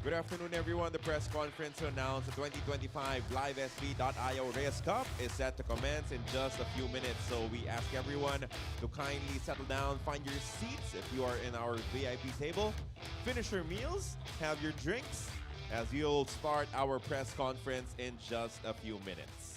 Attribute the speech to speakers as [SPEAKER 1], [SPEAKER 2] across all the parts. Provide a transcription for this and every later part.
[SPEAKER 1] Good afternoon, everyone. The press conference to announce the 2025 LiveSB.io Reyes Cup is set to commence in just a few minutes. So we ask everyone to kindly settle down, find your seats if you are in our VIP table, finish your meals, have your drinks, as you'll start our press conference in just a few minutes.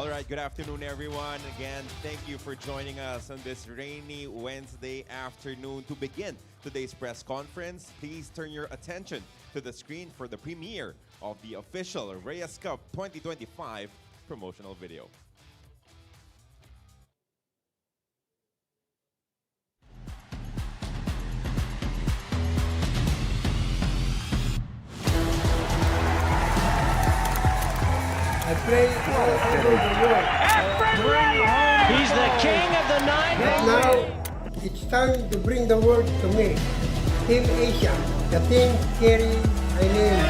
[SPEAKER 1] All right, good afternoon, everyone. Again, thank you for joining us on this rainy Wednesday afternoon. To begin today's press conference, please turn your attention to the screen for the premiere of the official Reyes Cup 2025 promotional video.
[SPEAKER 2] I play all over the world.
[SPEAKER 3] He's the king of the
[SPEAKER 2] But
[SPEAKER 3] Nineball.
[SPEAKER 2] now, it's time to bring the world to me. Team Asia, the team carrying my name.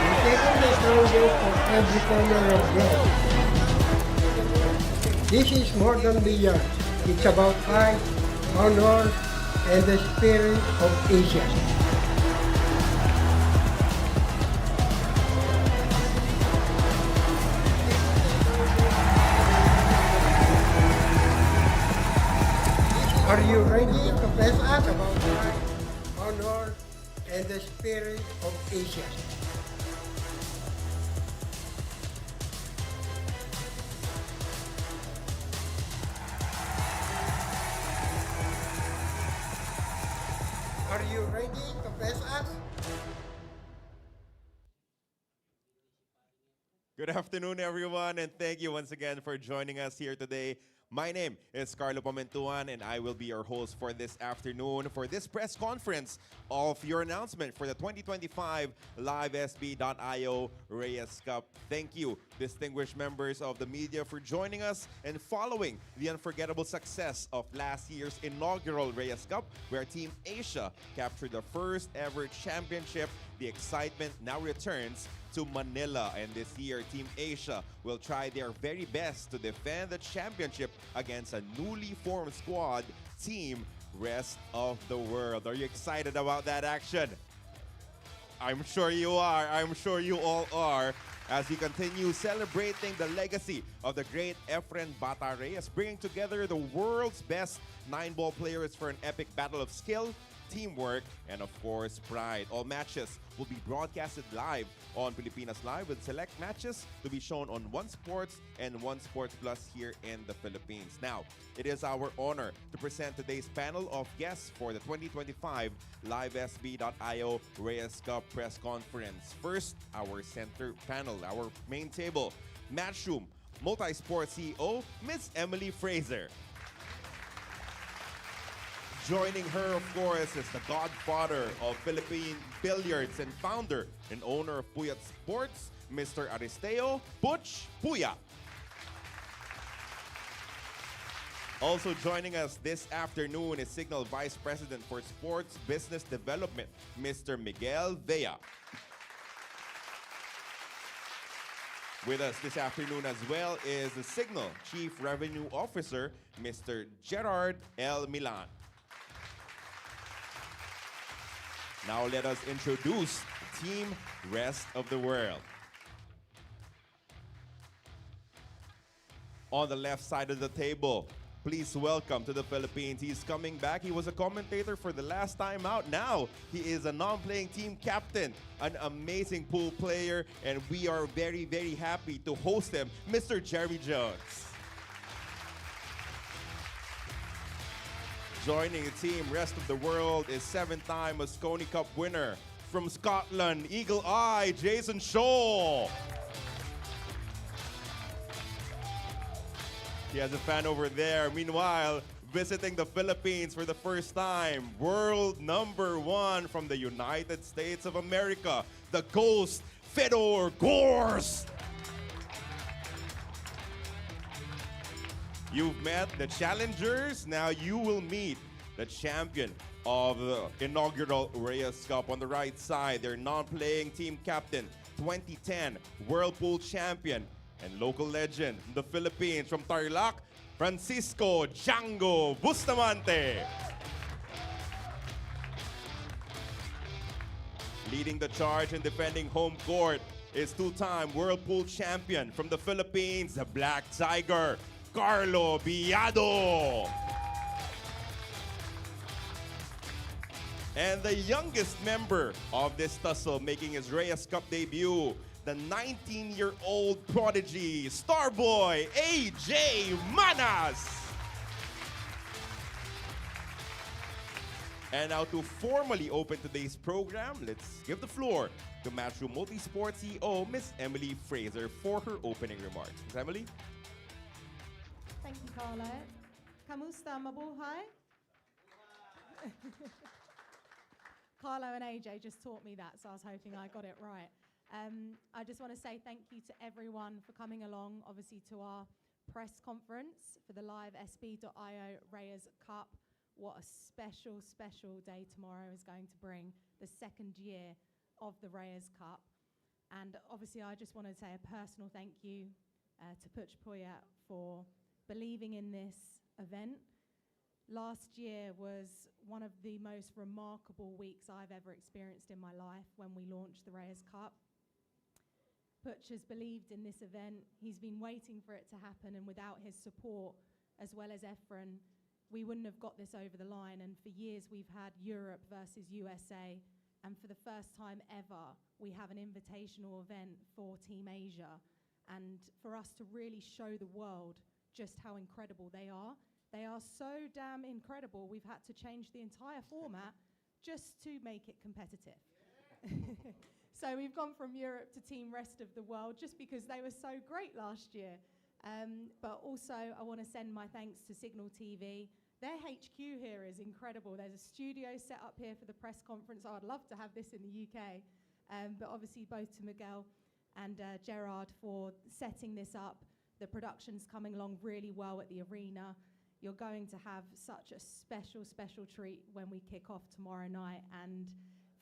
[SPEAKER 2] We take on the strongest of every corner of globe. This is more than billiards. It's about pride, honor, and the spirit of Asia. Are you ready to face us about pride, honor, and the spirit of Asia? Are you ready to face us?
[SPEAKER 1] Good afternoon, everyone, and thank you once again for joining us here today. My name is Carlo Pamentuan, and I will be your host for this afternoon for this press conference of your announcement for the 2025 LiveSB.io Reyes Cup. Thank you, distinguished members of the media, for joining us and following the unforgettable success of last year's inaugural Reyes Cup, where Team Asia captured the first ever championship. The excitement now returns to Manila, and this year Team Asia will try their very best to defend the championship against a newly formed squad, Team Rest of the World. Are you excited about that action? I'm sure you are. I'm sure you all are. As we continue celebrating the legacy of the great Efren Bata Reyes, bringing together the world's best nine-ball players for an epic battle of skill, teamwork, and of course, pride. All matches will be broadcasted live on Pilipinas Live, with select matches to be shown on One Sports and One Sports Plus here in the Philippines. Now, it is our honor to present today's panel of guests for the 2025 LiveSB.io Reyes Cup press conference. First, our center panel, our main table, Matchroom Multi-Sport CEO, Miss Emily Fraser. Joining her, of course, is the godfather of Philippine billiards and founder and owner of Puyat Sports, Mr. Aristeo Butch Puya. Also joining us this afternoon is Signal Vice President for Sports Business Development, Mr. Miguel Vea. With us this afternoon as well is the Signal Chief Revenue Officer, Mr. Gerard L. Milan. Now let us introduce Team Rest of the World. On the left side of the table, please welcome to the Philippines. He's coming back. He was a commentator for the last time out. Now he is a non-playing team captain, an amazing pool player, and we are very, very happy to host him, Mr. Jeremy Jones. Joining the team Rest of the World is seven-time Moscone Cup winner from Scotland, Eagle Eye, Jason Shaw. He has a fan over there. Meanwhile, visiting the Philippines for the first time, world number one from the United States of America, the Ghost, Fedor Gorst. You've met the challengers, now you will meet the champion of the inaugural Reyes Cup. On the right side, their non-playing team captain, 2010 World Pool champion and local legend in the Philippines from Tarlac, Francisco Django Bustamante. Leading the charge and defending home court is two-time World Pool champion from the Philippines, the Black Tiger, Carlo Biado. And the youngest member of this tussle making his Reyes Cup debut, the 19-year-old prodigy, star boy, AJ Manas. And now to formally open today's program, let's give the floor to Matchroom Multisport CEO, Miss Emily Fraser, for her opening remarks. Miss Emily?
[SPEAKER 4] Thank you, Carlo. Kamusta, mabuhay? Carlo and AJ just taught me that, so I was hoping I got it right. I just want to say thank you to everyone for coming along, obviously to our press conference for the live SB.io Reyes Cup. What a special, special day tomorrow is going to bring, the second year of the Reyes Cup. And obviously I just want to say a personal thank you to Puch Puya for believing in this event. Last year was one of the most remarkable weeks I've ever experienced in my life when we launched the Reyes Cup. Puch has believed in this event. He's been waiting for it to happen, and without his support, as well as Efren, we wouldn't have got this over the line. And for years we've had Europe versus USA, and for the first time ever, we have an invitational event for Team Asia. And for us to really show the world just how incredible they are. They are so damn incredible, we've had to change the entire format just to make it competitive. So we've gone from Europe to Team Rest of the World just because they were so great last year. But also I want to send my thanks to Signal TV. Their HQ here is incredible. There's a studio set up here for the press conference. I'd love to have this in the UK. But obviously both to Miguel and Gerard for setting this up. The production's coming along really well at the arena. You're going to have such a special, special treat when we kick off tomorrow night. And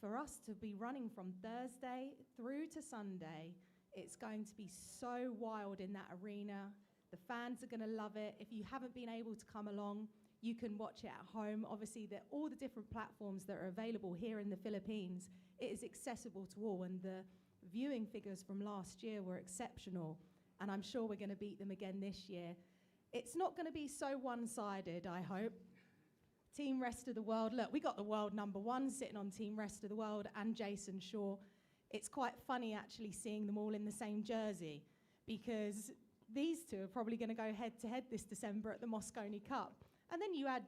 [SPEAKER 4] for us to be running from Thursday through to Sunday, it's going to be so wild in that arena. The fans are going to love it. If you haven't been able to come along, you can watch it at home. Obviously, all the different platforms that are available here in the Philippines, it is accessible to all. And the viewing figures from last year were exceptional. And I'm sure we're going to beat them again this year. It's not going to be so one-sided, I hope. Team Rest of the World, look, we got the world #1 sitting on Team Rest of the World and Jason Shaw. It's quite funny actually seeing them all in the same jersey, because these two are probably going to go head-to-head this December at the Moscone Cup. And then you add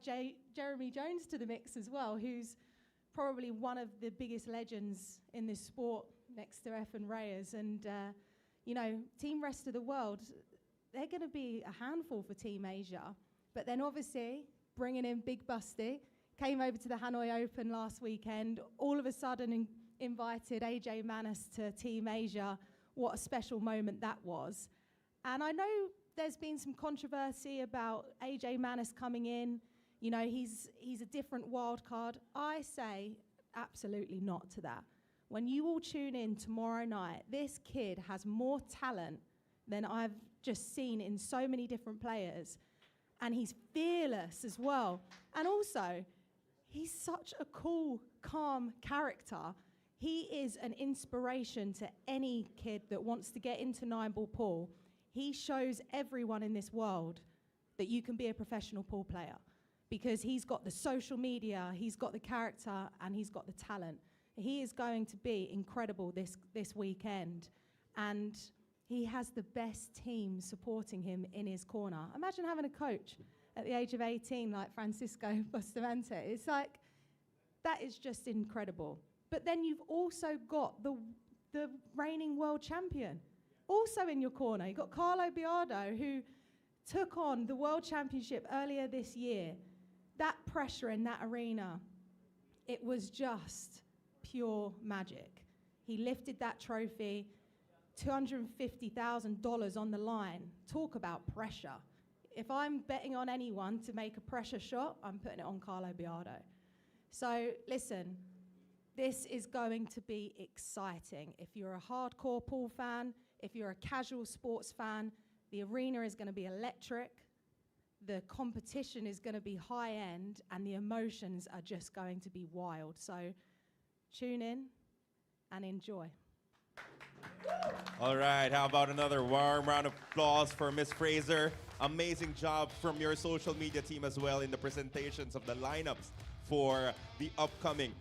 [SPEAKER 4] Jeremy Jones to the mix as well, who's probably one of the biggest legends in this sport next to Efren Reyes. And, you know, Team Rest of the World, they're going to be a handful for Team Asia. But then obviously bringing in Big Busty, came over to the Hanoi Open last weekend, all of a sudden invited AJ Manas to Team Asia. What a special moment that was. And I know there's been some controversy about AJ Manas coming in. You know, he's a different wild card. I say absolutely not to that. When you all tune in tomorrow night, this kid has more talent than I've just seen in so many different players. And he's fearless as well. And also, he's such a cool, calm character. He is an inspiration to any kid that wants to get into Nineball pool. He shows everyone in this world that you can be a professional pool player, because he's got the social media, he's got the character, and he's got the talent. He is going to be incredible this weekend. And he has the best team supporting him in his corner. Imagine having a coach at the age of 18 like Francisco Bustamante. It's like, that is just incredible. But then you've also got the reigning world champion also in your corner. You've got Carlo Biardo, who took on the world championship earlier this year. That pressure in that arena, it was just pure magic. He lifted that trophy, $250,000 on the line. Talk about pressure. If I'm betting on anyone to make a pressure shot, I'm putting it on Carlo Biardo. So listen, this is going to be exciting. If you're a hardcore pool fan, if you're a casual sports fan, the arena is going to be electric. The competition is going to be high end, and the emotions are just going to be wild. So tune in and enjoy.
[SPEAKER 1] All right, how about another warm round of applause for Miss Fraser? Amazing job from your social media team as well in the presentations of the lineups for the upcoming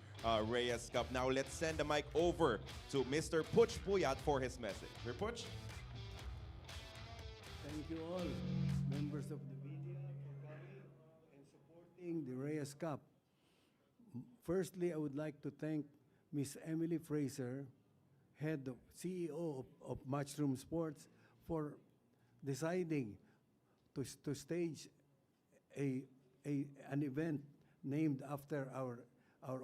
[SPEAKER 1] Reyes Cup. Now let's send the mic over to Mr. Puch Puyat for his message. Mr. Puch?
[SPEAKER 5] Thank you all, members of the media, for coming and supporting the Reyes Cup. Firstly, I would like to thank Miss Emily Fraser, head of CEO of Matchroom Sports, for deciding to stage an event named after our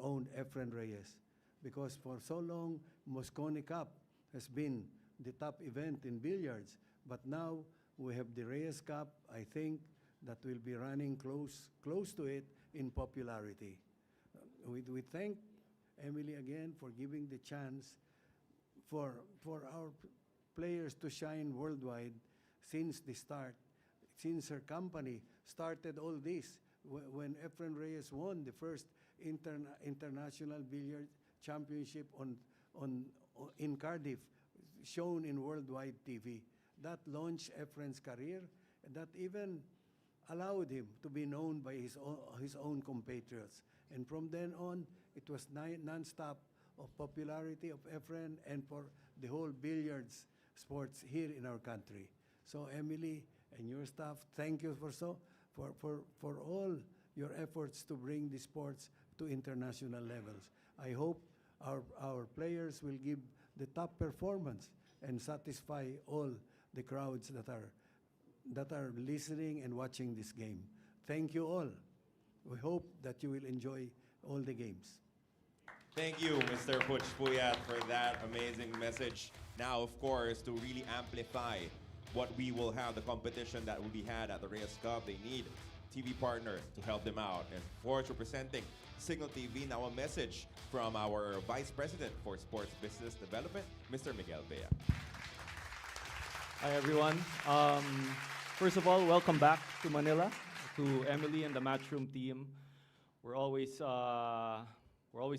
[SPEAKER 5] own Efren Reyes. Because for so long, Moscone Cup has been the top event in billiards. But now we have the Reyes Cup, I think, that will be running close to it in popularity. We thank Emily again for giving the chance for our players to shine worldwide since the start, since her company started all this. When Efren Reyes won the first international billiard championship in Cardiff, shown in worldwide TV. That launched Efren's career, and that even allowed him to be known by his own compatriots. And from then on, it was non-stop of popularity of Efren and for the whole billiards sports here in our country. So Emily and your staff, thank you for all your efforts to bring the sports to international levels. I hope our players will give the top performance and satisfy all the crowds that are listening and watching this game. Thank you all. We hope that you will enjoy all the games.
[SPEAKER 1] Thank you, Mr. Puch Puyat, for that amazing message. Now, of course, to really amplify what we will have, the competition that will be had at the Reyes Cup, they need TV partner to help them out. And of course, representing Signal TV, now a message from our Vice President for Sports Business Development, Mr. Miguel Bea.
[SPEAKER 6] Hi, everyone. First of all, welcome back to Manila, to Emily and the Matchroom team. We're always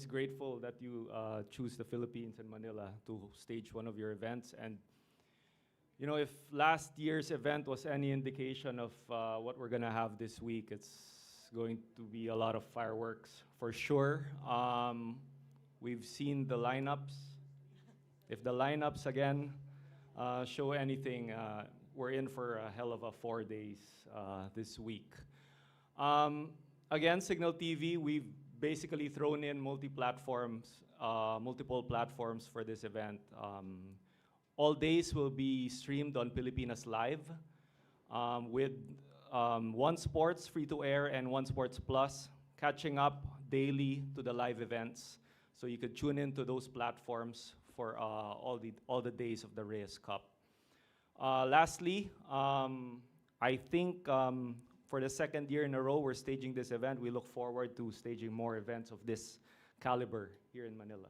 [SPEAKER 6] grateful that you choose the Philippines and Manila to stage one of your events. And you know, if last year's event was any indication of what we're gonna have this week, it's going to be a lot of fireworks for sure. We've seen the lineups. If the lineups again show anything, we're in for a hell of a 4 days this week. Again, Signal TV, we've basically thrown in multiple platforms for this event. All days will be streamed on Pilipinas Live with One Sports free-to-air and One Sports Plus catching up daily to the live events. So you could tune into those platforms for all the days of the Reyes Cup. Lastly, I think for the second year in a row we're staging this event. We look forward to staging more events of this caliber here in Manila.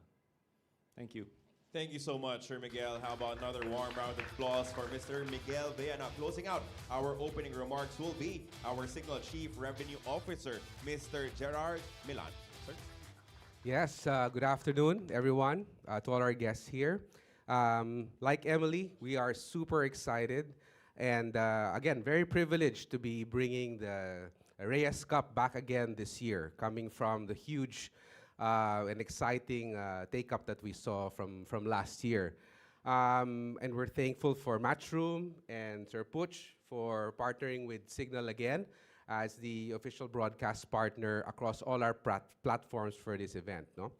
[SPEAKER 6] Thank you.
[SPEAKER 1] Thank you so much, Sir Miguel. How about another warm round of applause for Mr. Miguel Bea. Now, closing out our opening remarks will be our Signal Chief Revenue Officer, Mr. Gerard Milan. Sir?
[SPEAKER 7] Yes, good afternoon, everyone, to all our guests here. Like Emily, we are super excited and, again, very privileged to be bringing the Reyes Cup back again this year, coming from the huge and exciting take-up that we saw from last year. And we're thankful for Matchroom and Sir Puch for partnering with Signal again as the official broadcast partner across all our platforms for this event. No?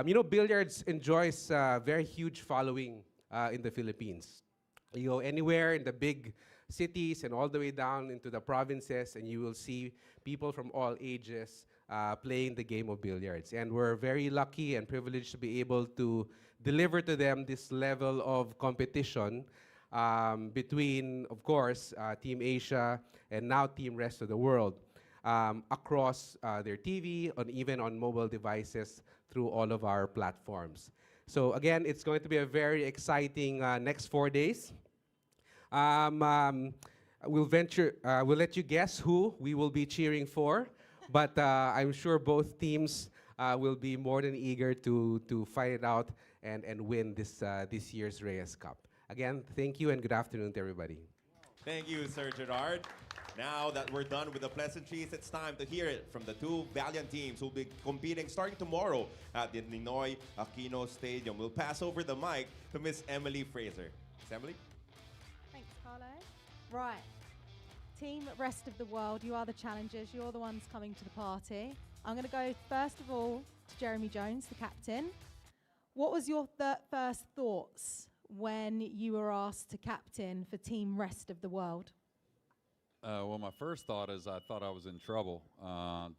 [SPEAKER 7] You know, billiards enjoys a very huge following in the Philippines. You go anywhere in the big cities and all the way down into the provinces, and you will see people from all ages playing the game of billiards. And we're very lucky and privileged to be able to deliver to them this level of competition between, of course, Team Asia and now Team Rest of the World across their TV and even on mobile devices through all of our platforms. So again, it's going to be a very exciting next 4 days. We'll let you guess who we will be cheering for, but I'm sure both teams will be more than eager to fight it out and win this year's Reyes Cup. Again, thank you and good afternoon to everybody.
[SPEAKER 1] Thank you, Sir Gerard. Now that we're done with the pleasantries, it's time to hear it from the two valiant teams who will be competing starting tomorrow at the Ninoy Aquino Stadium. We'll pass over the mic to Miss Emily Fraser. Miss Emily?
[SPEAKER 4] Thanks, Carlo. Right. Team Rest of the World, you are the challengers. You're the ones coming to the party. I'm going to go first of all to Jeremy Jones, the captain. What was your first thoughts when you were asked to captain for Team Rest of the World?
[SPEAKER 8] Well, my first thought is I thought I was in trouble,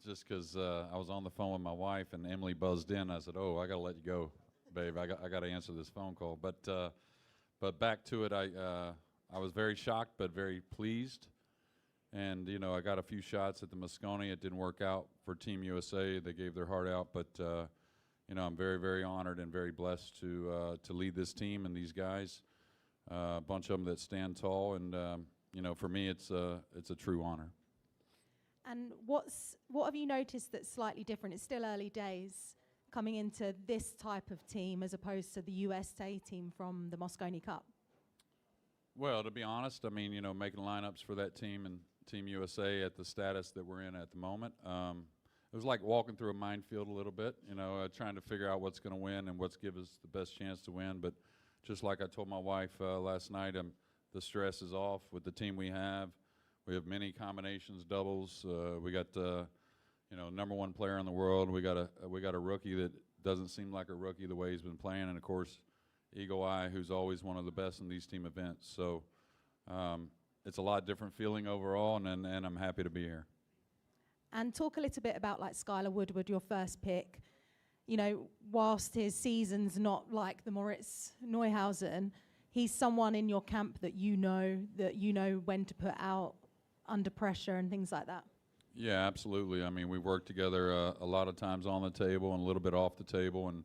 [SPEAKER 8] just because I was on the phone with my wife and Emily buzzed in. I said, "Oh, I got to let you go, babe. I got to answer this phone call." But back to it, I was very shocked but very pleased, and you know I got a few shots at the Moscone. It didn't work out for Team USA. They gave their heart out, but you know I'm very honored and very blessed to lead this team and these guys, a bunch of them that stand tall and. You know, for me, it's a true honor.
[SPEAKER 4] And what have you noticed that's slightly different? It's still early days coming into this type of team as opposed to the USA team from the Moscone Cup.
[SPEAKER 8] Well, to be honest, I mean, you know, making lineups for that team and Team USA at the status that we're in at the moment, it was like walking through a minefield a little bit, you know, trying to figure out what's going to win and what's give us the best chance to win. But just like I told my wife last night, the stress is off with the team we have. We have many combinations, doubles. We got you know, #1 player in the world. We got a rookie that doesn't seem like a rookie the way he's been playing, and of course, Eagle Eye, who's always one of the best in these team events. So it's a lot different feeling overall, and I'm happy to be here.
[SPEAKER 4] And talk a little bit about like Skylar Woodward, your first pick. You know, whilst his season's not like the Moritz Neuhausen, he's someone in your camp that you know when to put out under pressure and things like that.
[SPEAKER 8] Yeah, absolutely. I mean, we work together a lot of times on the table and a little bit off the table, and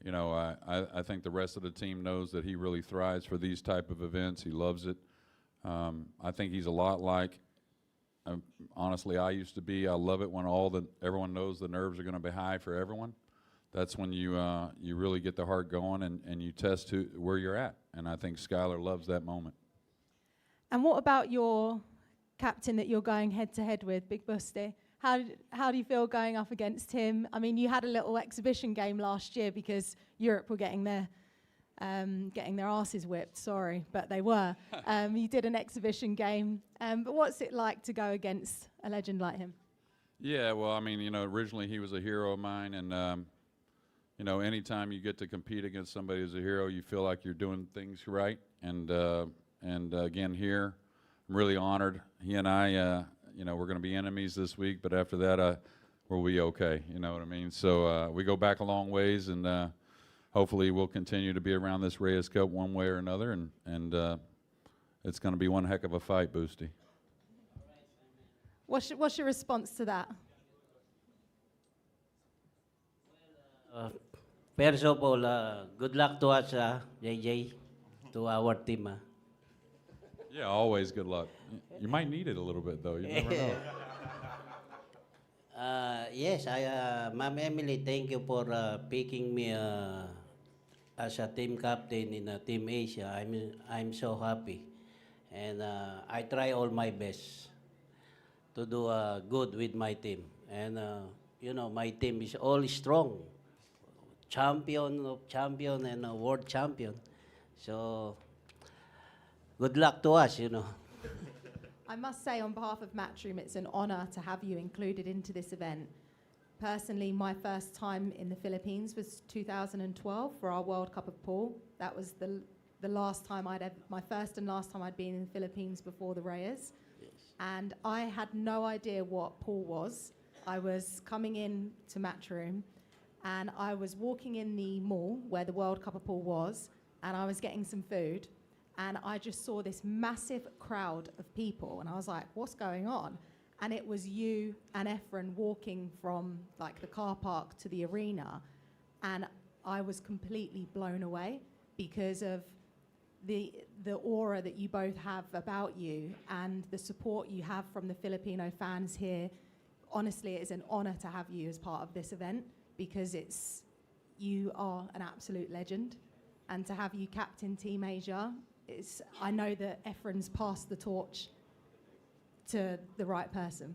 [SPEAKER 8] you know, I think the rest of the team knows that he really thrives for these type of events. He loves it. I think he's a lot like, honestly, I used to be. I love it when everyone knows the nerves are going to be high for everyone. That's when you really get the heart going and you test where you're at. And I think Skylar loves that moment.
[SPEAKER 4] And what about your captain that you're going head-to-head with, Big Busti? How do you feel going up against him? I mean, you had a little exhibition game last year because Europe were getting their asses whipped. Sorry, but they were. You did an exhibition game. But what's it like to go against a legend like him?
[SPEAKER 8] Yeah, well, I mean, you know, originally he was a hero of mine, and you know, anytime you get to compete against somebody who's a hero, you feel like you're doing things right. And again, here, I'm really honored. He and I, you know, we're going to be enemies this week, but after that, we'll be okay. You know what I mean? So we go back a long ways, and hopefully we'll continue to be around this Reyes Cup one way or another, and it's going to be one heck of a fight, Boosty.
[SPEAKER 4] What's your response to that?
[SPEAKER 3] First of all, good luck to us, JJ, to our team.
[SPEAKER 8] Yeah, always good luck. You might need it a little bit, though. You never know.
[SPEAKER 3] Yes, Ma'am Emily, thank you for picking me as a team captain in Team Asia. I'm so happy, and I try all my best to do good with my team. And you know, my team is all strong. Champion of champion and a world champion. So, good luck to us, you know.
[SPEAKER 4] I must say on behalf of Matchroom, it's an honor to have you included into this event. Personally, my first time in the Philippines was 2012 for our World Cup of Pool. That was the last time my first and last time I'd been in the Philippines before the Reyes.
[SPEAKER 3] Yes.
[SPEAKER 4] And I had no idea what pool was. I was coming in to Matchroom, and I was walking in the mall where the World Cup of Pool was, and I was getting some food, and I just saw this massive crowd of people, and I was like, what's going on? And it was you and Efren walking from like the car park to the arena, and I was completely blown away because of the aura that you both have about you and the support you have from the Filipino fans here. Honestly, it is an honor to have you as part of this event, because you are an absolute legend, and to have you captain Team Asia, I know that Efren's passed the torch to the right person?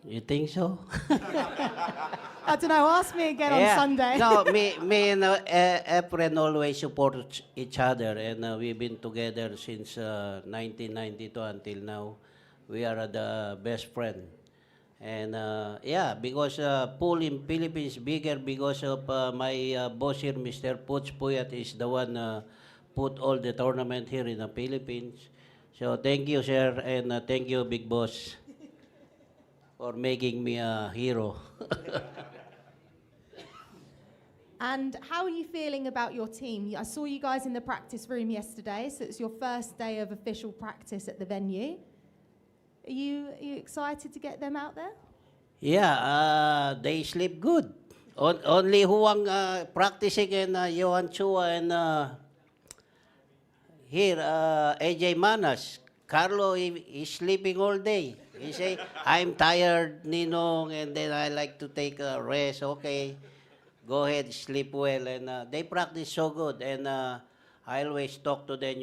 [SPEAKER 3] You think so?
[SPEAKER 4] I don't know. Ask me again on Sunday.
[SPEAKER 3] No, me and Efren always support each other, and we've been together since 1992 until now. We are the best friend. And yeah, because pool in Philippines bigger because of my boss here, Mr. Puts Puyat, is the one put all the tournament here in the Philippines. So thank you, sir, and thank you, big boss, for making me a hero.
[SPEAKER 4] And how are you feeling about your team? I saw you guys in the practice room yesterday, so it's your first day of official practice at the venue. Are you excited to get them out there?
[SPEAKER 3] Yeah, they sleep good. Only Huang practicing and Johan Chua and here AJ Manas. Carlo is sleeping all day. He say, I'm tired, Ninong, and then I like to take a rest. Okay, go ahead, sleep well. And they practice so good. And I always talk to them,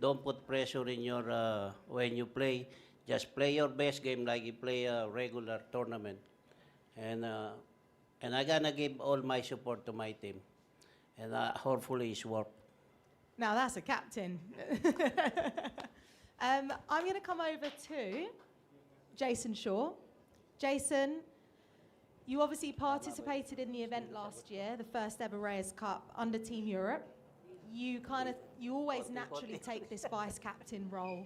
[SPEAKER 3] don't put pressure in your when you play. Just play your best game like you play a regular tournament. And I'm going to give all my support to my team. And hopefully it's work.
[SPEAKER 4] Now that's a captain. I'm going to come over to Jason Shaw. Jason, you obviously participated in the event last year, the first ever Reyes Cup under Team Europe. You always naturally take this vice captain role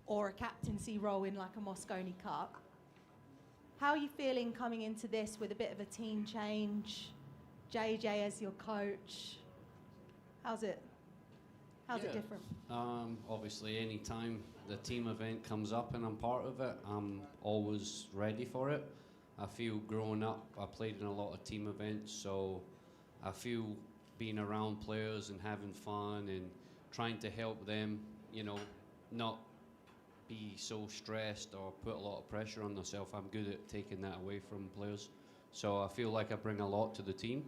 [SPEAKER 4] or a captaincy role in like a Moscone Cup. How are you feeling coming into this with a bit of a team change? JJ as your coach. How's it different?
[SPEAKER 9] Obviously, any time the team event comes up and I'm part of it, I'm always ready for it. I feel growing up, I played in a lot of team events, so I feel being around players and having fun and trying to help them, not be so stressed or put a lot of pressure on themselves. I'm good at taking that away from players. So I feel like I bring a lot to the team.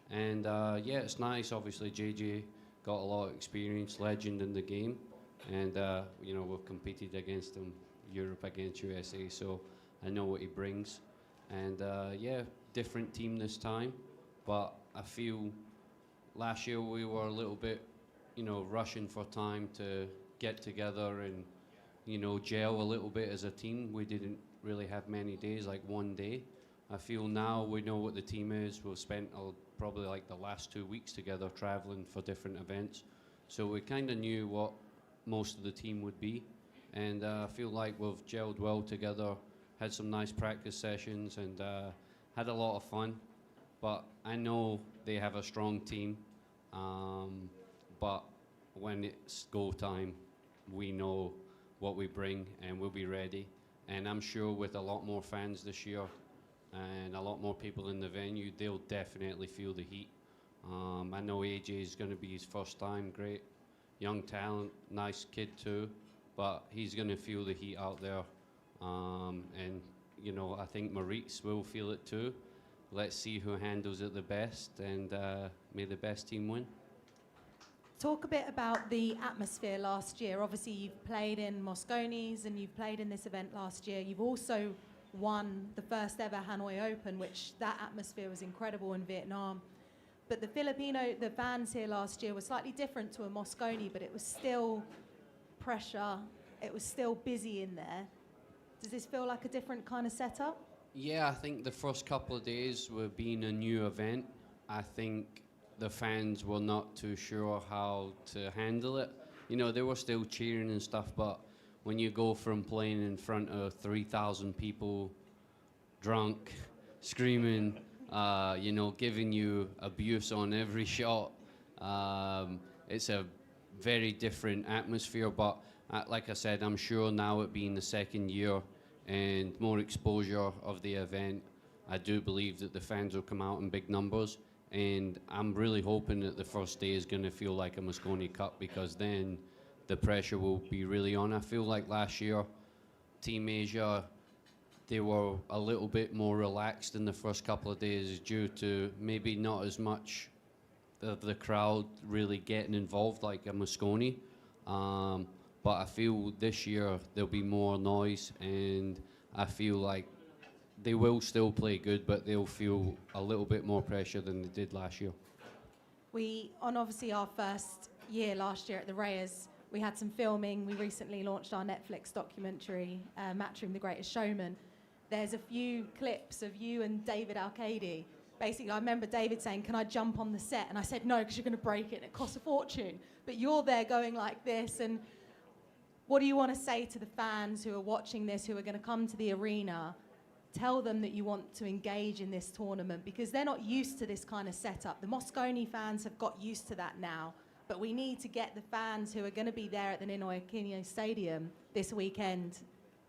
[SPEAKER 9] And yeah, it's nice. Obviously, JJ got a lot of experience, legend in the game. And, we've competed against him, Europe against USA, so I know what he brings. And yeah, different team this time. But I feel last year we were a little bit, rushing for time to get together and gel a little bit as a team. We didn't really have many days, like one day. I feel now we know what the team is. We've spent probably like the last 2 weeks together traveling for different events. So we kind of knew what most of the team would be. And I feel like we've gelled well together, had some nice practice sessions and had a lot of fun. But I know they have a strong team. But when it's go time, we know what we bring and we'll be ready. And I'm sure with a lot more fans this year and a lot more people in the venue, they'll definitely feel the heat. I know AJ is going to be his first time, great young talent, nice kid too, but he's going to feel the heat out there. And I think Maurice will feel it too. Let's see who handles it the best, and may the best team win.
[SPEAKER 4] Talk a bit about the atmosphere last year. Obviously, you've played in Moscone's and you've played in this event last year. You've also won the first ever Hanoi Open, which that atmosphere was incredible in Vietnam. But the fans here last year were slightly different to a Moscone, but it was still pressure. It was still busy in there. Does this feel like a different kind of setup?
[SPEAKER 9] Yeah, I think the first couple of days were being a new event. I think the fans were not too sure how to handle it. They were still cheering and stuff, but when you go from playing in front of 3,000 people, drunk, screaming, giving you abuse on every shot, it's a very different atmosphere. But like I said, I'm sure now it being the second year and more exposure of the event, I do believe that the fans will come out in big numbers. And I'm really hoping that the first day is going to feel like a Moscone Cup, because then the pressure will be really on. I feel like last year, Team Asia, they were a little bit more relaxed in the first couple of days due to maybe not as much of the crowd really getting involved like a Moscone. but I feel this year there'll be more noise, and I feel like they will still play good, but they'll feel a little bit more pressure than they did last year.
[SPEAKER 4] On obviously our first year last year at the Reyes, we had some filming. We recently launched our Netflix documentary, Matchroom: The Greatest Showman. There's a few clips of you and David Alcady. Basically, I remember David saying, "Can I jump on the set?" And I said, "No, because you're going to break it and it costs a fortune." But you're there going like this. And what do you want to say to the fans who are watching this, who are going to come to the arena? Tell them that you want to engage in this tournament, because they're not used to this kind of setup. The Moscone fans have got used to that now, but we need to get the fans who are going to be there at the Ninoy Aquino Stadium this weekend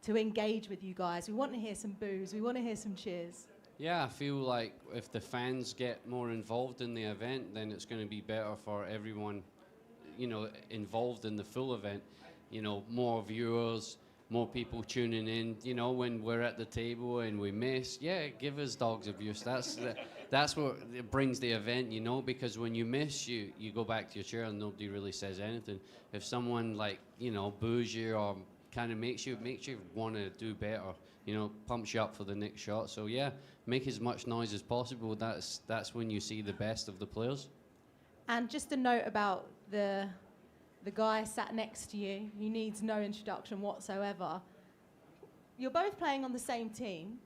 [SPEAKER 4] to engage with you guys. We want to hear some boos. We want to hear some cheers.
[SPEAKER 9] Yeah, I feel like if the fans get more involved in the event, then it's going to be better for everyone, you know, involved in the full event. You know, more viewers, more people tuning in. You know, when we're at the table and we miss, yeah, give us dogs abuse. That's what it brings the event, you know, because when you miss, you go back to your chair and nobody really says anything. If someone, like, you know, boos you or kind of makes you want to do better, you know, pumps you up for the next shot. So yeah, make as much noise as possible. That's when you see the best of the players.
[SPEAKER 4] And just a note about the guy sat next to you, who needs no introduction whatsoever. You're both playing on the same team.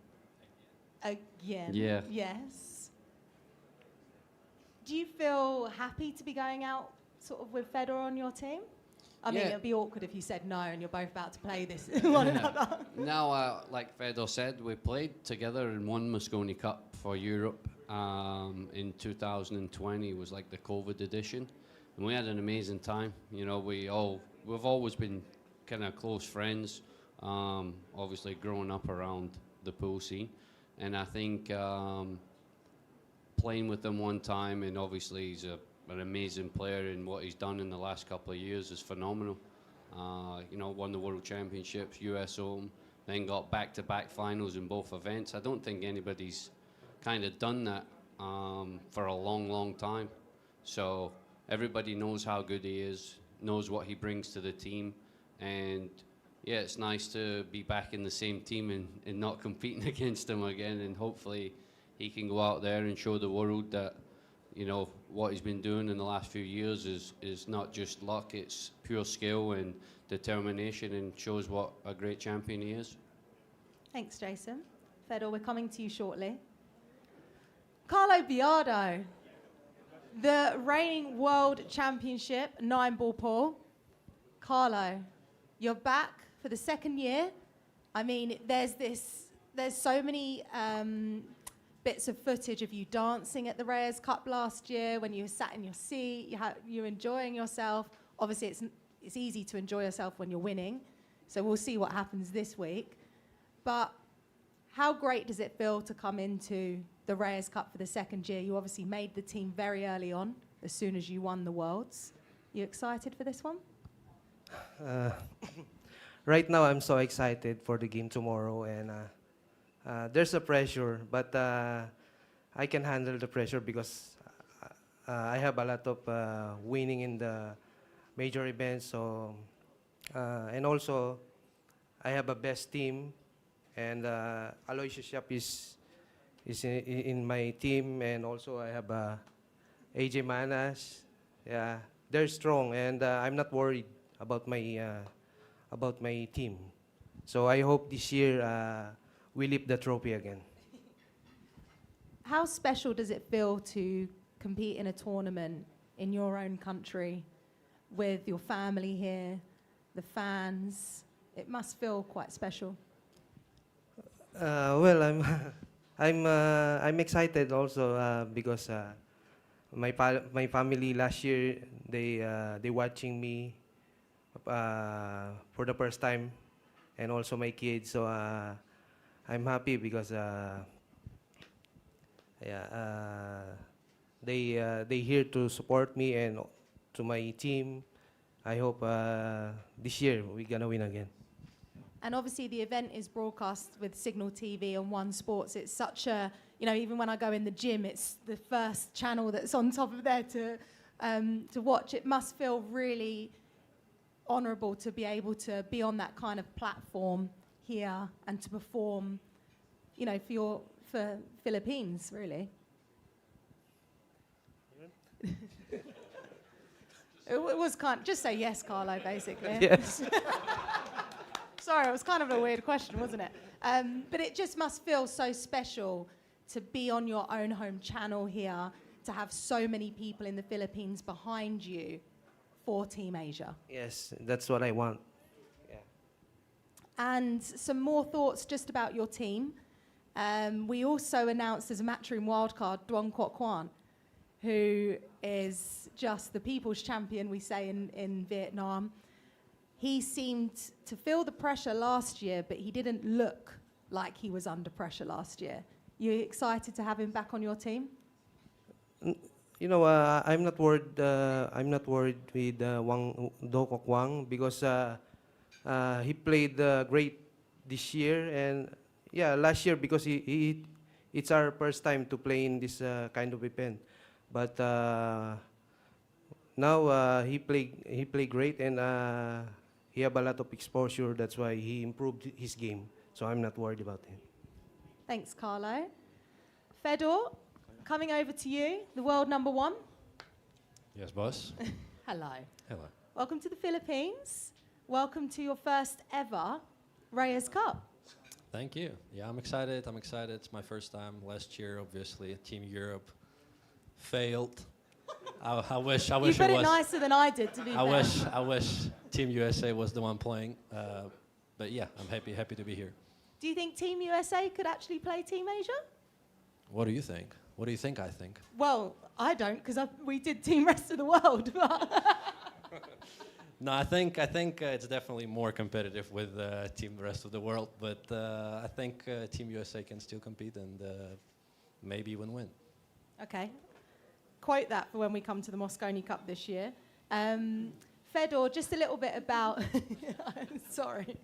[SPEAKER 4] Again.
[SPEAKER 9] Yeah.
[SPEAKER 4] Yes. Do you feel happy to be going out sort of with Fedor on your team? I mean,
[SPEAKER 9] Yeah.
[SPEAKER 4] it'd be awkward if you said no and you're both about to play this one another.
[SPEAKER 9] Now, like Fedor said, we played together in one Moscone Cup for Europe in 2020. It was like the COVID edition. And we had an amazing time. You know, we've always been kind of close friends, obviously growing up around the pool scene. And I think playing with him one time, and obviously he's an amazing player, and what he's done in the last couple of years is phenomenal. You know, won the World Championships, US Open, then got back-to-back finals in both events. I don't think anybody's kind of done that for a long, long time. So everybody knows how good he is, knows what he brings to the team, and yeah, it's nice to be back in the same team and not competing against him again, and hopefully he can go out there and show the world that, you know, what he's been doing in the last few years is not just luck, it's pure skill and determination, and shows what a great champion he is.
[SPEAKER 4] Thanks, Jason. Fedor, we're coming to you shortly. Carlo Biardo, the reigning world championship Nineball pool. Carlo, you're back for the second year. I mean, there's so many bits of footage of you dancing at the Reyes Cup last year when you were sat in your seat, you're enjoying yourself. Obviously, it's easy to enjoy yourself when you're winning, so we'll see what happens this week. But how great does it feel to come into the Reyes Cup for the second year? You obviously made the team very early on, as soon as you won the Worlds. You excited for this one?
[SPEAKER 10] Right now, I'm so excited for the game tomorrow, and there's a pressure, but I can handle the pressure because I have a lot of winning in the major events. So, and also, I have a best team, and Aloysius Yap is in my team, and also I have AJ Manas. Yeah, they're strong, and I'm not worried about my team. So I hope this year we lift the trophy again.
[SPEAKER 4] How special does it feel to compete in a tournament in your own country with your family here, the fans? It must feel quite special.
[SPEAKER 10] Well, I'm excited also because my family last year they watching me for the first time, and also my kids. So I'm happy because they here to support me and to my team. I hope this year we're gonna win again.
[SPEAKER 4] And obviously the event is broadcast with Signal TV on One Sports. It's such a, you know, even when I go in the gym, it's the first channel that's on top of there to watch. It must feel really honourable to be able to be on that kind of platform here and to perform, you know, for Philippines, really. It was kind of, just say yes, Carlo, basically.
[SPEAKER 10] Yes.
[SPEAKER 4] Sorry, it was kind of a weird question, wasn't it? But it just must feel so special to be on your own home channel here, to have so many people in the Philippines behind you for Team Asia.
[SPEAKER 10] Yes, that's what I want.
[SPEAKER 4] And some more thoughts just about your team. We also announced as a Matchroom wildcard Duong Quoc Quan, who is just the people's champion, we say in Vietnam. He seemed to feel the pressure last year, but he didn't look like he was under pressure last year. You excited to have him back on your team?
[SPEAKER 10] You know, I'm not worried. I'm not worried with Do Quoc Wang because he played great this year, and yeah, last year because it's our first time to play in this kind of event. But now he played great, and he have a lot of exposure. That's why he improved his game. So I'm not worried about him.
[SPEAKER 4] Thanks, Carlo. Fedor, coming over to you, the world number one.
[SPEAKER 11] Yes, boss.
[SPEAKER 4] Hello.
[SPEAKER 11] Hello.
[SPEAKER 4] Welcome to the Philippines. Welcome to your first ever Reyes Cup.
[SPEAKER 11] Thank you. Yeah, I'm excited. I'm excited. It's my first time. Last year, obviously, Team Europe failed. I wish
[SPEAKER 4] You
[SPEAKER 11] it
[SPEAKER 4] put it
[SPEAKER 11] was.
[SPEAKER 4] nicer than I did, to be fair.
[SPEAKER 11] I wish Team USA was the one playing. But yeah, I'm happy to be here.
[SPEAKER 4] Do you think Team USA could actually play Team Asia?
[SPEAKER 11] What do you think? What do you think I think?
[SPEAKER 4] Well, I don't, because we did Team Rest of the World.
[SPEAKER 11] No, I think it's definitely more competitive with Team Rest of the World. But I think Team USA can still compete and maybe even win.
[SPEAKER 4] Okay. Quote that for when we come to the Moscone Cup this year. Fedor, just a little bit about... Sorry.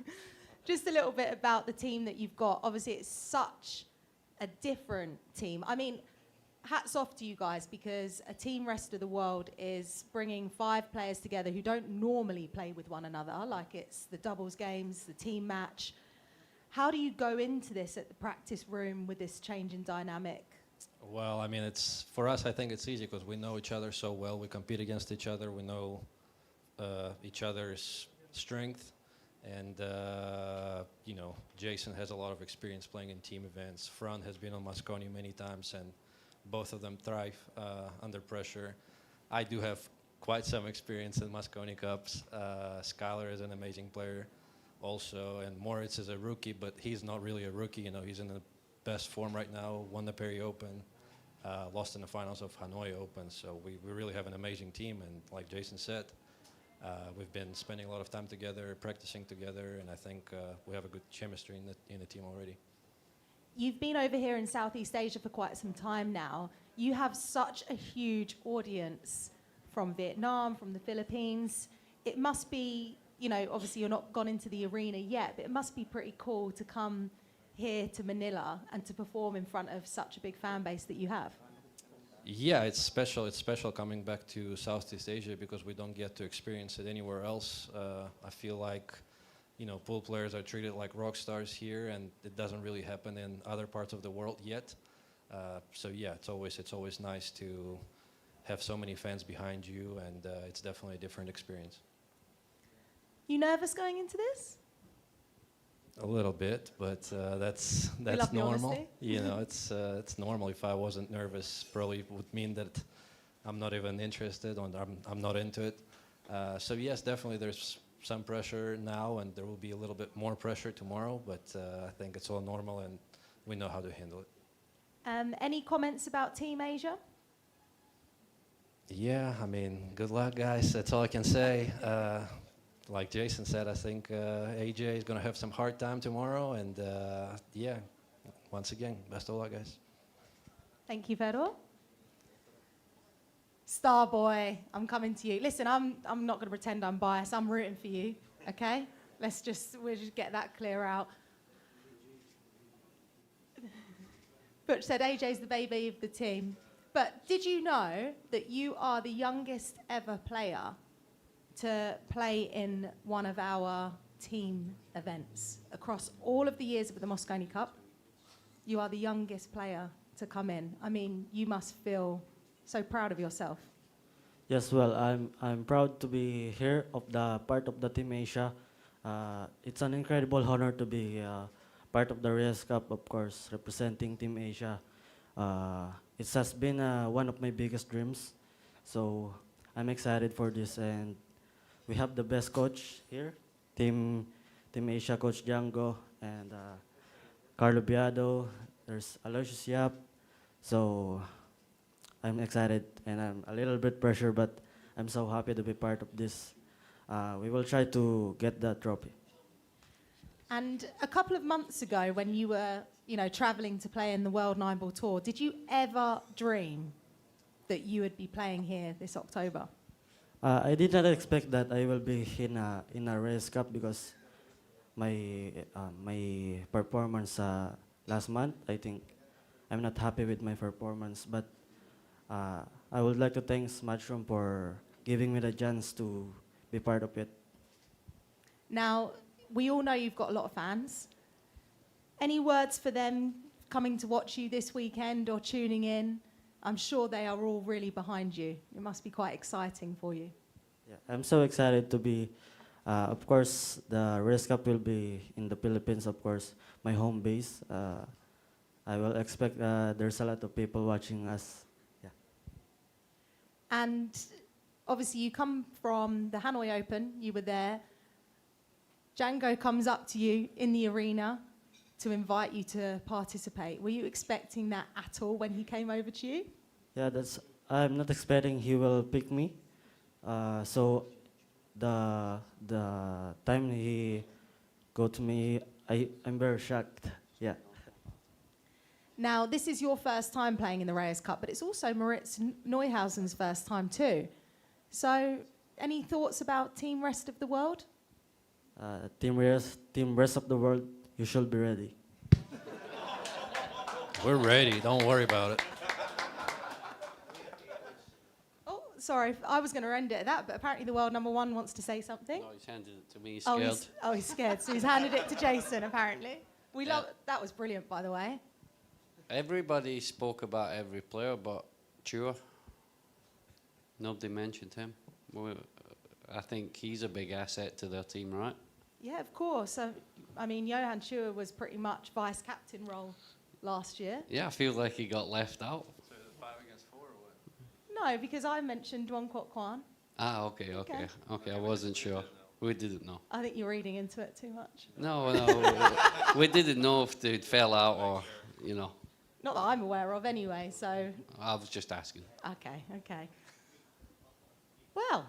[SPEAKER 4] Just a little bit about the team that you've got. Obviously, it's such a different team. I mean, hats off to you guys, because a Team Rest of the World is bringing 5 players together who don't normally play with one another, like it's the doubles games, the team match. How do you go into this at the practice room with this change in dynamic?
[SPEAKER 11] Well, I mean, it's for us. I think it's easy because we know each other so well. We compete against each other. We know each other's strength, and you know, Jason has a lot of experience playing in team events. Fran has been on Moscone many times, and both of them thrive under pressure. I do have quite some experience in Moscone Cups. Skylar is an amazing player, also, and Moritz is a rookie, but he's not really a rookie. You know, he's in the best form right now. Won the Perry Open. Lost in the finals of Hanoi Open, so we really have an amazing team, and like Jason said, we've been spending a lot of time together, practicing together, and I think we have a good chemistry in the team already.
[SPEAKER 4] You've been over here in Southeast Asia for quite some time now. You have such a huge audience from Vietnam, from the Philippines. It must be, you know, obviously you're not gone into the arena yet, but it must be pretty cool to come here to Manila and to perform in front of such a big fan base that you have.
[SPEAKER 11] Yeah, it's special. It's special coming back to Southeast Asia because we don't get to experience it anywhere else. I feel like, you know, pool players are treated like rock stars here, and it doesn't really happen in other parts of the world yet. So yeah, it's always nice to have so many fans behind you, and it's definitely a different experience.
[SPEAKER 4] You nervous going into this?
[SPEAKER 11] A little bit, but that's
[SPEAKER 4] love the
[SPEAKER 11] normal.
[SPEAKER 4] honesty.
[SPEAKER 11] You know, it's normal. If I wasn't nervous, probably it would mean that I'm not even interested or I'm not into it. So yes, definitely there's some pressure now, and there will be a little bit more pressure tomorrow. But I think it's all normal, and we know how to handle it.
[SPEAKER 4] Any comments about Team Asia?
[SPEAKER 11] Yeah, I mean, good luck, guys. That's all I can say. Like Jason said, I think AJ is going to have some hard time tomorrow. And yeah, once again, best of luck, guys.
[SPEAKER 4] Thank you, Fedor. Star boy, I'm coming to you. Listen, I'm not going to pretend I'm biased. I'm rooting for you, okay? We'll just get that clear out. Butch said AJ's the baby of the team. But did you know that you are the youngest ever player to play in one of our team events. Across all of the years of the Moscone Cup, you are the youngest player to come in. I mean, you must feel so proud of yourself.
[SPEAKER 12] Yes, well, I'm proud to be here of the part of the Team Asia. It's an incredible honor to be part of the Reyes Cup, of course, representing Team Asia. It has been one of my biggest dreams, so I'm excited for this. And we have the best coach here, Team Asia coach Django and Carlo Biado. There's Aloysius Yap. So I'm excited and I'm a little bit pressured, but I'm so happy to be part of this. We will try to get that trophy.
[SPEAKER 4] And a couple of months ago, when you were, traveling to play in the World Nineball Tour, did you ever dream that you would be playing here this October?
[SPEAKER 12] I did not expect that I will be in a Reyes Cup because my performance last month, I think I'm not happy with my performance, but I would like to thank Smatchroom for giving me the chance to be part of it.
[SPEAKER 4] Now, we all know you've got a lot of fans. Any words for them coming to watch you this weekend or tuning in? I'm sure they are all really behind you. It must be quite exciting for you.
[SPEAKER 12] Yeah, I'm so excited to be. Of course, the Reyes Cup will be in the Philippines, of course, my home base. I will expect there's a lot of people watching us. Yeah.
[SPEAKER 4] And obviously, you come from the Hanoi Open. You were there. Django comes up to you in the arena to invite you to participate. Were you expecting that at all when he came over to you?
[SPEAKER 12] Yeah, I'm not expecting he will pick me. So the time he go to me, I'm very shocked. Yeah.
[SPEAKER 4] Now, this is your first time playing in the Reyes Cup, but it's also Moritz Neuhausen's first time too. So, any thoughts about Team Rest of the World?
[SPEAKER 12] Team Rest of the World, you should be ready.
[SPEAKER 11] We're ready. Don't worry about it.
[SPEAKER 4] Oh, sorry, I was going to end it at that, but apparently the world number one wants to say something.
[SPEAKER 9] No, he's handed it to me. He's
[SPEAKER 4] Oh,
[SPEAKER 9] scared.
[SPEAKER 4] he's scared, so he's handed it to Jason, apparently. That was brilliant, by the way.
[SPEAKER 9] Everybody spoke about every player, but Chua, nobody mentioned him. I think he's a big asset to their team, right?
[SPEAKER 4] Yeah, of course. I mean, Johan Chua was pretty much vice-captain role last year.
[SPEAKER 9] Yeah, I feel like he got left out.
[SPEAKER 6] So is it 5 against 4 or what?
[SPEAKER 4] No, because I mentioned Duan Kwok Kwan.
[SPEAKER 9] Ah, okay, I wasn't sure. We didn't know.
[SPEAKER 4] I think you're reading into it too much.
[SPEAKER 9] No, we didn't know if they fell out or,
[SPEAKER 4] Not that I'm aware of anyway, so...
[SPEAKER 9] I was just asking.
[SPEAKER 4] Okay. Well,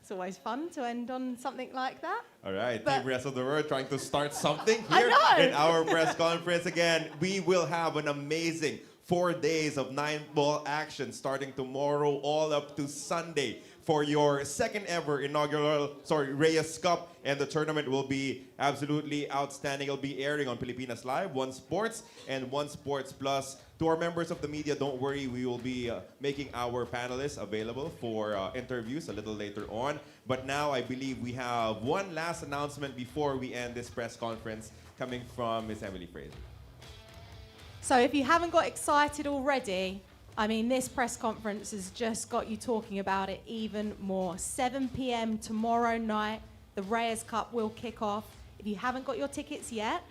[SPEAKER 4] it's always fun to end on something like that.
[SPEAKER 1] All right,
[SPEAKER 4] But-
[SPEAKER 1] Team Rest of the World trying to start something
[SPEAKER 4] I
[SPEAKER 1] here
[SPEAKER 4] know.
[SPEAKER 1] in our press conference. Again, we will have an amazing 4 days of Nineball action starting tomorrow all up to Sunday for your second ever Reyes Cup. And the tournament will be absolutely outstanding. It'll be airing on Pilipinas Live, One Sports, and One Sports Plus. To our members of the media, don't worry, we will be making our panelists available for interviews a little later on. But now I believe we have one last announcement before we end this press conference coming from Miss Emily Fraser.
[SPEAKER 4] So if you haven't got excited already, I mean, this press conference has just got you talking about it even more. 7 p.m. tomorrow night, the Reyes Cup will kick off. If you haven't got your tickets yet,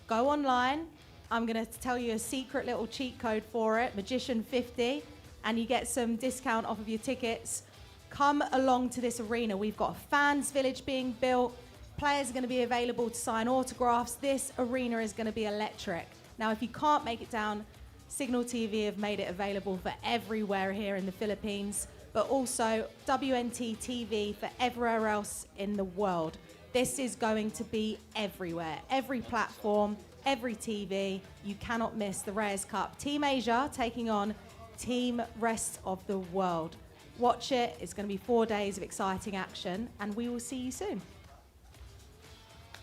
[SPEAKER 4] go online. I'm going to tell you a secret little cheat code for it, Magician50, and you get some discount off of your tickets. Come along to this arena. We've got a fans village being built. Players are going to be available to sign autographs. This arena is going to be electric. Now, if you can't make it down, Signal TV have made it available for everywhere here in the Philippines, but also WNT TV for everywhere else in the world. This is going to be everywhere, every platform, every TV. You cannot miss the Reyes Cup. Team Asia taking on Team Rest of the World. Watch it. It's going to be 4 days of exciting action, and we will see you soon.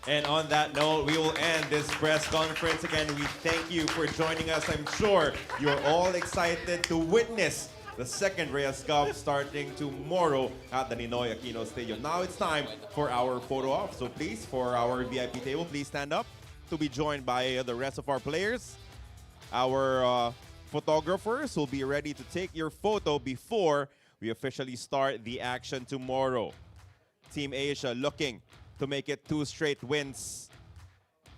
[SPEAKER 1] And on that note, we will end this press conference. Again, we thank you for joining us. I'm sure you're all excited to witness the second Reyes Cup starting tomorrow at the Ninoy Aquino Stadium. Now it's time for our photo op. So please, for our VIP table, please stand up to be joined by the rest of our players. Our photographers will be ready to take your photo before we officially start the action tomorrow. Team Asia looking to make it 2 straight wins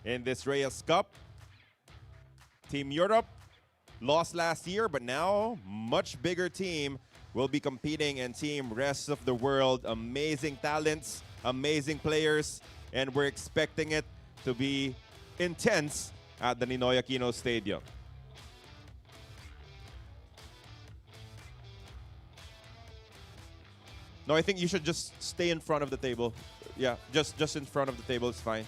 [SPEAKER 1] in this Reyes Cup. Team Europe lost last year, but now much bigger team will be competing, and Team Rest of the World, amazing talents, amazing players, and we're expecting it to be intense at the Ninoy Aquino Stadium. No, I think you should just stay in front of the table. Yeah, just in front of the table is fine.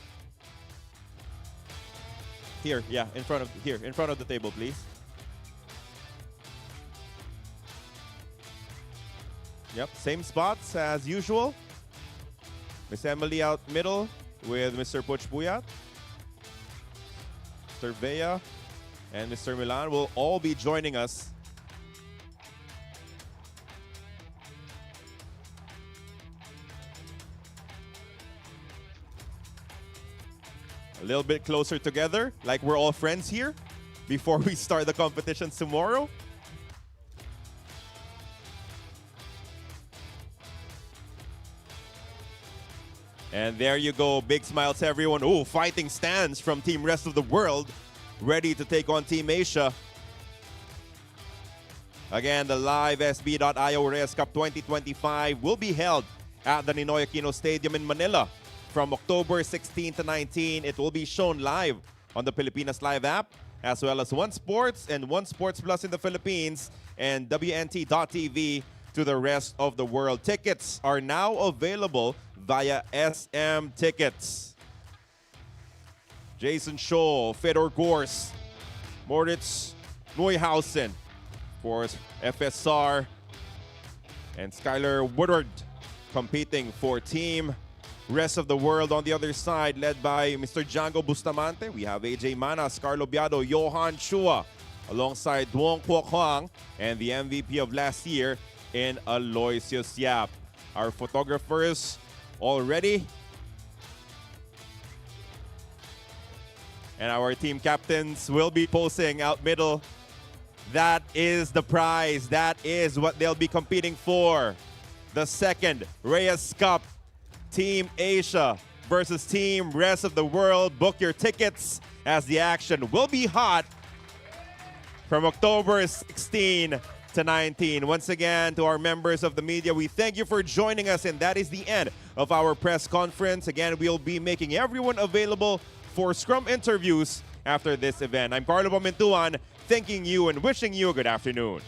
[SPEAKER 1] Here, yeah, in front of the table, please. Yep, same spots as usual. Miss Emily out middle with Mr. Puch Puyat. Mr. Vea and Mr. Milan will all be joining us. A little bit closer together, like we're all friends here before we start the competitions tomorrow. And there you go, big smiles everyone. Oh, fighting stance from Team Rest of the World, ready to take on Team Asia. Again, the live SB.io Reyes Cup 2025 will be held at the Ninoy Aquino Stadium in Manila from October 16 to 19. It will be shown live on the Pilipinas Live app, as well as One Sports and One Sports Plus in the Philippines, and WNT.TV to the rest of the world. Tickets are now available via SM Tickets. Jason Scholl, Fedor Gors, Moritz Neuhausen, of course, FSR, and Skylar Woodward competing for Team Rest of the World. On the other side, led by Mr. Django Bustamante, we have AJ Manas, Carlo Biado, Johan Chua, alongside Duong Kwok Hwang, and the MVP of last year in Aloysius Yap. Our photographers all ready. And our team captains will be posing out middle. That is the prize. That is what they'll be competing for. The second Reyes Cup, Team Asia versus Team Rest of the World. Book your tickets as the action will be hot from October 16 to 19. Once again, to our members of the media, we thank you for joining us, and that is the end of our press conference. Again, we'll be making everyone available for scrum interviews after this event. I'm Carlo Pamintuan, thanking you and wishing you a good afternoon.